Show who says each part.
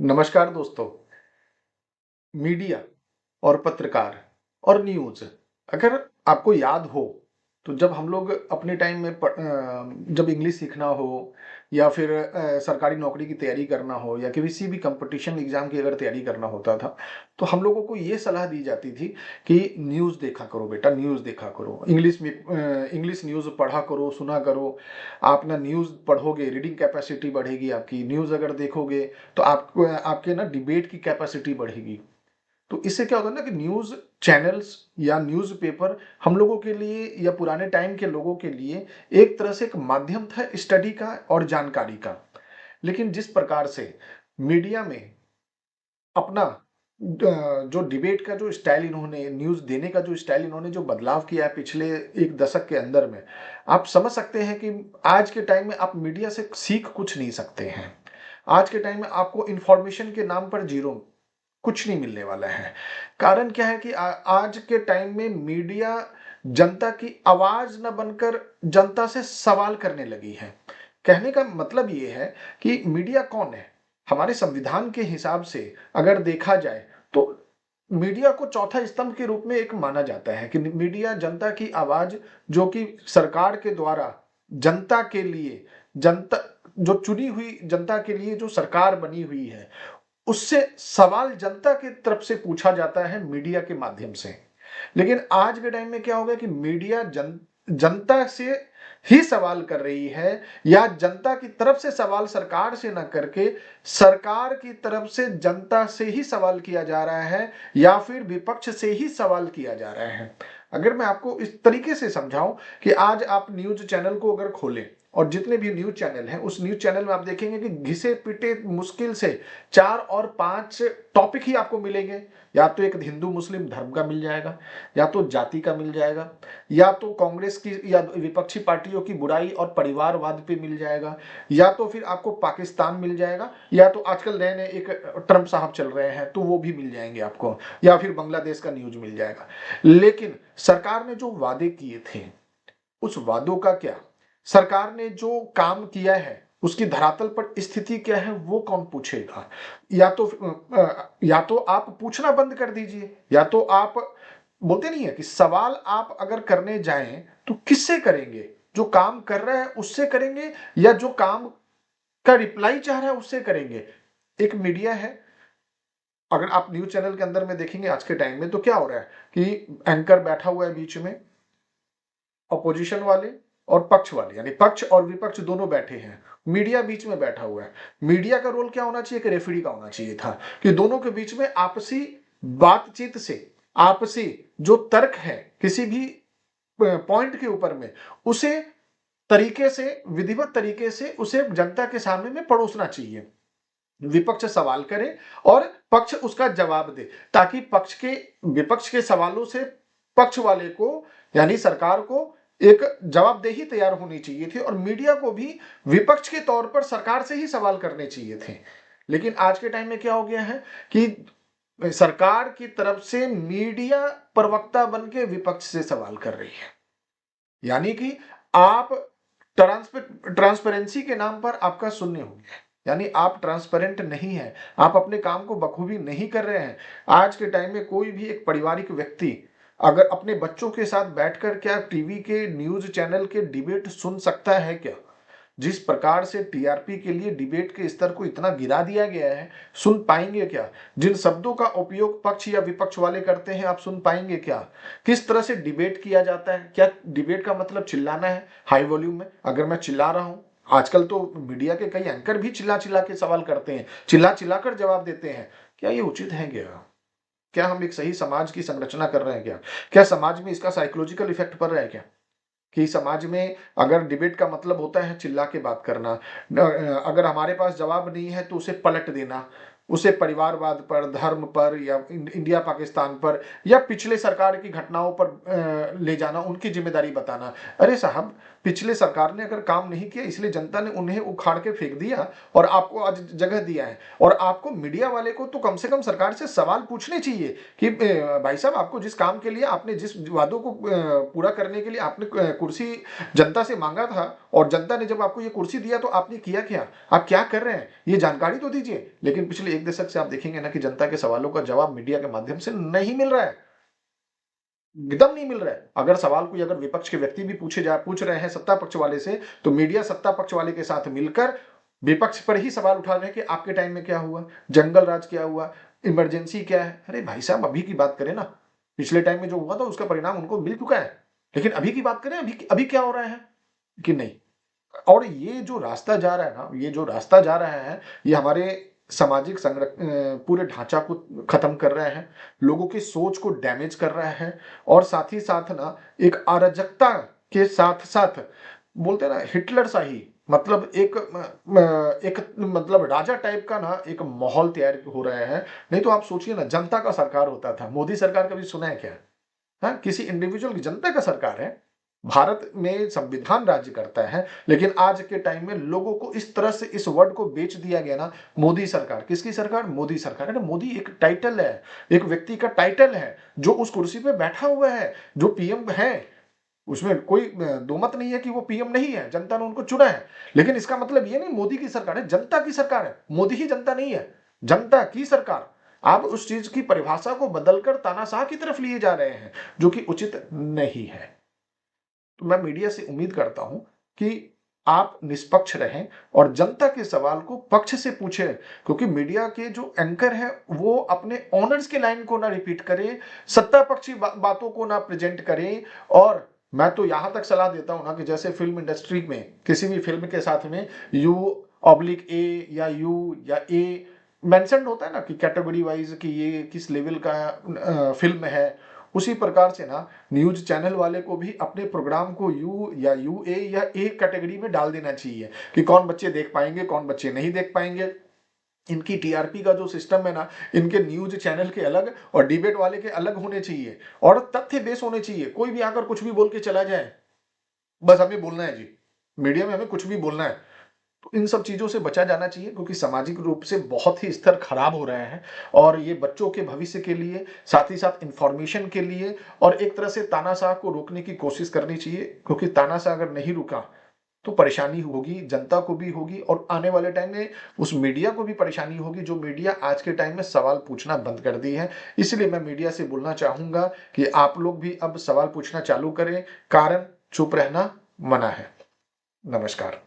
Speaker 1: नमस्कार दोस्तों। मीडिया और पत्रकार और न्यूज़, अगर आपको याद हो तो जब हम लोग अपने टाइम में जब इंग्लिश सीखना हो या फिर सरकारी नौकरी की तैयारी करना हो या किसी भी कंपटीशन एग्जाम की अगर तैयारी करना होता था, तो हम लोगों को ये सलाह दी जाती थी कि न्यूज़ देखा करो बेटा, न्यूज़ देखा करो, इंग्लिश में इंग्लिश न्यूज़ पढ़ा करो, सुना करो। आप ना न्यूज़ पढ़ोगे, रीडिंग कैपेसिटी बढ़ेगी आपकी, न्यूज़ अगर देखोगे तो आपको आपके ना डिबेट की कैपेसिटी बढ़ेगी। तो इससे क्या होता है ना कि न्यूज़ चैनल्स या न्यूज़पेपर हम लोगों के लिए या पुराने टाइम के लोगों के लिए एक तरह से एक माध्यम था स्टडी का और जानकारी का। लेकिन जिस प्रकार से मीडिया में अपना जो डिबेट का जो स्टाइल इन्होंने, न्यूज़ देने का जो स्टाइल इन्होंने जो बदलाव किया है पिछले 1 दशक के अंदर में, आप समझ सकते हैं कि आज के टाइम में आप मीडिया से सीख कुछ नहीं सकते हैं। आज के टाइम में आपको इन्फॉर्मेशन के नाम पर ज़ीरो, कुछ नहीं मिलने वाला है। कारण क्या है कि आज के टाइम में मीडिया जनता की आवाज़ ना बनकर जनता से सवाल करने लगी है। कहने का मतलब ये है कि मीडिया कौन है? हमारे संविधान के हिसाब से अगर देखा जाए तो मीडिया को चौथा स्तंभ के रूप में एक माना जाता है कि मीडिया जनता की आवाज़, जो कि सरकार के द्वारा जनता के लिए, जनता जो चुनी हुई जनता के लिए जो सरकार बनी हुई है, उससे सवाल जनता की तरफ से पूछा जाता है मीडिया के माध्यम से। लेकिन आज के टाइम में क्या हो गया कि मीडिया जनता से ही सवाल कर रही है, या जनता की तरफ से सवाल सरकार से ना करके सरकार की तरफ से जनता से ही सवाल किया जा रहा है, या फिर विपक्ष से ही सवाल किया जा रहा है। अगर मैं आपको इस तरीके से समझाऊं कि आज आप न्यूज चैनल को अगर खोलें और जितने भी न्यूज चैनल हैं उस न्यूज चैनल में आप देखेंगे कि घिसे पिटे मुश्किल से 4 और 5 टॉपिक ही आपको मिलेंगे। या तो एक हिंदू मुस्लिम धर्म का मिल जाएगा, या तो जाति का मिल जाएगा, या तो कांग्रेस की या विपक्षी पार्टियों की बुराई और परिवारवाद पे मिल जाएगा, या तो फिर आपको पाकिस्तान मिल जाएगा, या तो आजकल नए नए एक ट्रम्प साहब चल रहे हैं तो वो भी मिल जाएंगे आपको, या फिर बांग्लादेश का न्यूज मिल जाएगा। लेकिन सरकार ने जो वादे किए थे उस वादों का क्या, सरकार ने जो काम किया है उसकी धरातल पर स्थिति क्या है वो कौन पूछेगा? या तो आप पूछना बंद कर दीजिए, या तो आप बोलते नहीं है कि सवाल आप अगर करने जाएं तो किससे करेंगे? जो काम कर रहा है उससे करेंगे, या जो काम का रिप्लाई चाह रहा है उससे करेंगे? एक मीडिया है, अगर आप न्यूज चैनल के अंदर में देखेंगे आज के टाइम में तो क्या हो रहा है कि एंकर बैठा हुआ है बीच में, अपोजिशन वाले और पक्ष वाले, यानी पक्ष और विपक्ष दोनों बैठे हैं, मीडिया बीच में बैठा हुआ है। मीडिया का रोल क्या होना चाहिए? कि रेफरी का होना चाहिए था कि दोनों के बीच में आपसी बातचीत से, आपसी जो तर्क है किसी भी पॉइंट के ऊपर में, उसे तरीके से, विधिवत तरीके से उसे जनता के सामने में परोसना चाहिए। विपक्ष सवाल करे और पक्ष उसका जवाब दे, ताकि पक्ष के, विपक्ष के सवालों से पक्ष वाले को यानी सरकार को एक जवाबदेही तैयार होनी चाहिए थी, और मीडिया को भी विपक्ष के तौर पर सरकार से ही सवाल करने चाहिए थे। लेकिन आज के टाइम में क्या हो गया है कि सरकार की तरफ से मीडिया प्रवक्ता बन के विपक्ष से सवाल कर रही है। यानी कि आप ट्रांसपेरेंसी के नाम पर आपका शून्य हो गया, यानी आप ट्रांसपेरेंट नहीं है, आप अपने काम को बखूबी नहीं कर रहे हैं। आज के टाइम में कोई भी एक पारिवारिक व्यक्ति अगर अपने बच्चों के साथ बैठकर क्या टीवी के न्यूज चैनल के डिबेट सुन सकता है क्या? जिस प्रकार से टीआरपी के लिए डिबेट के स्तर को इतना गिरा दिया गया है, सुन पाएंगे क्या? जिन शब्दों का उपयोग पक्ष या विपक्ष वाले करते हैं आप सुन पाएंगे क्या? किस तरह से डिबेट किया जाता है? क्या डिबेट का मतलब चिल्लाना है हाई वॉल्यूम में? अगर मैं चिल्ला रहा हूं, आजकल तो मीडिया के कई एंकर भी चिल्ला चिल्ला के सवाल करते हैं, चिल्ला चिल्ला कर जवाब देते हैं, क्या ये उचित है क्या? क्या हम एक सही समाज की संरचना कर रहे हैं क्या? क्या समाज में इसका साइकोलॉजिकल इफेक्ट पड़ रहा है क्या? कि समाज में अगर डिबेट का मतलब होता है चिल्ला के बात करना, अगर हमारे पास जवाब नहीं है तो उसे पलट देना, उसे परिवारवाद पर, धर्म पर, या इंडिया पाकिस्तान पर, या पिछले सरकार की घटनाओं पर ले जाना, उनकी जिम्मेदारी बताना। अरे साहब, पिछले सरकार ने अगर काम नहीं किया इसलिए जनता ने उन्हें उखाड़ के फेंक दिया और आपको आज जगह दिया है, और आपको मीडिया वाले को तो कम से कम सरकार से सवाल पूछने चाहिए कि भाई साहब, आपको जिस काम के लिए, आपने जिस वादों को पूरा करने के लिए आपने कुर्सी जनता से मांगा था, और जनता ने जब आपको ये कुर्सी दिया तो आपने किया क्या, आप क्या कर रहे हैं, ये जानकारी तो दीजिए। लेकिन पिछले एक दशक से आप देखेंगे ना कि जनता के सवालों का जवाब मीडिया के माध्यम से नहीं मिल रहा है। एकदम नहीं मिल रहा है। अगर सवाल कोई अगर विपक्ष के व्यक्ति भी पूछ रहे हैं सत्ता पक्ष वाले से, तो मीडिया सत्ता पक्ष वाले के साथ मिलकर विपक्ष पर ही सवाल उठा रहे हैं कि आपके टाइम में क्या हुआ? जंगल राज क्या हुआ? इमरजेंसी क्या है? अरे भाई साहब, अभी की बात करें ना। पिछले टाइम में जो हुआ था उसका परिणाम उनको मिल चुका है। लेकिन अभी की बात करें, अभी क्या हो रहा है? कि नहीं। और ये जो रास्ता जा रहा है ना, ये जो रास्ता जा रहा है, ये हमारे सामाजिक पूरे ढांचा को खत्म कर रहा है, लोगों की सोच को डैमेज कर रहा है और साथ ही साथ ना एक अराजकता के साथ-साथ बोलते हैं ना हिटलर सा ही मतलब एक मतलब राजा टाइप का ना एक माहौल तैयार हो रहा है। नहीं तो आप सोचिए ना, जनता का सरकार होता था। मोदी सरकार कभी सुना है क्या? हाँ, किसी इंडिविजुअल की, जनता का सरकार है। भारत में संविधान राज्य करता है, लेकिन आज के टाइम में लोगों को इस तरह से इस वर्ड को बेच दिया गया ना, मोदी सरकार। किसकी सरकार? मोदी सरकार। अरे मोदी एक टाइटल है, एक व्यक्ति का टाइटल है जो उस कुर्सी पे बैठा हुआ है, जो पीएम है। उसमें कोई दो मत नहीं है कि वो पीएम नहीं है, जनता ने उनको चुना है। लेकिन इसका मतलब ये नहीं मोदी की सरकार है, जनता की सरकार है। मोदी ही जनता नहीं है, जनता की सरकार। आप उस चीज की परिभाषा को बदलकर तानाशाह की तरफ लिए जा रहे हैं, जो कि उचित नहीं है। तो मैं मीडिया से उम्मीद करता हूं कि आप निष्पक्ष रहें और जनता के सवाल को पक्ष से पूछें, क्योंकि मीडिया के जो एंकर हैं वो अपने ऑनर्स के लाइन को ना रिपीट करें, सत्ता पक्षी बातों को ना प्रेजेंट करें। और मैं तो यहां तक सलाह देता हूं ना कि जैसे फिल्म इंडस्ट्री में किसी भी फिल्म के साथ में U/A या U या A मेंशन होता है ना कि कैटेगरी वाइज कि ये किस लेवल का फिल्म है, उसी प्रकार से ना न्यूज चैनल वाले को भी अपने प्रोग्राम को UA या A कैटेगरी में डाल देना चाहिए कि कौन बच्चे देख पाएंगे, कौन बच्चे नहीं देख पाएंगे। इनकी टीआरपी का जो सिस्टम है ना, इनके न्यूज चैनल के अलग और डिबेट वाले के अलग होने चाहिए और तथ्य बेस होने चाहिए। कोई भी आकर कुछ भी बोल के चला जाए, बस हमें बोलना है जी, मीडिया में हमें कुछ भी बोलना है। तो इन सब चीजों से बचा जाना चाहिए, क्योंकि सामाजिक रूप से बहुत ही स्तर खराब हो रहे हैं और ये बच्चों के भविष्य के लिए, साथ ही साथ इंफॉर्मेशन के लिए और एक तरह से तानाशाह को रोकने की कोशिश करनी चाहिए, क्योंकि तानाशाह अगर नहीं रुका तो परेशानी होगी, जनता को भी होगी और आने वाले टाइम में उस मीडिया को भी परेशानी होगी जो मीडिया आज के टाइम में सवाल पूछना बंद कर दी है। इसलिए मैं मीडिया से बोलना चाहूंगा कि आप लोग भी अब सवाल पूछना चालू करें, कारण चुप रहना मना है। नमस्कार।